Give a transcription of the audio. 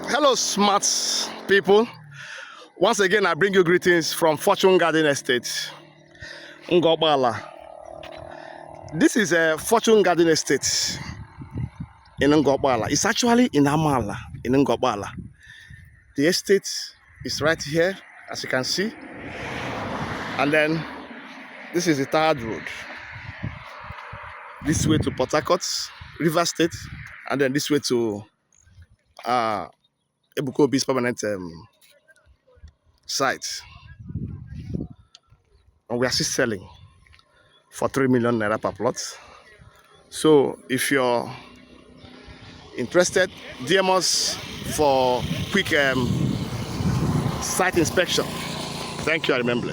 Hello, smart people. Once again, I bring you greetings from Fortune Garden Estate, ngorokpala. This is a Fortune Garden Estate in ngorokpala. It's actually in Amala, in ngorokpala. The estate is right here, as you can see. And then this is the third road. This way to Port Harcourt, RealEstate, and then this way to Ebukobi's permanent site. And we are still selling for 3 million naira per plot. So if you're interested, DM us for quick site inspection. Thank you, I remember.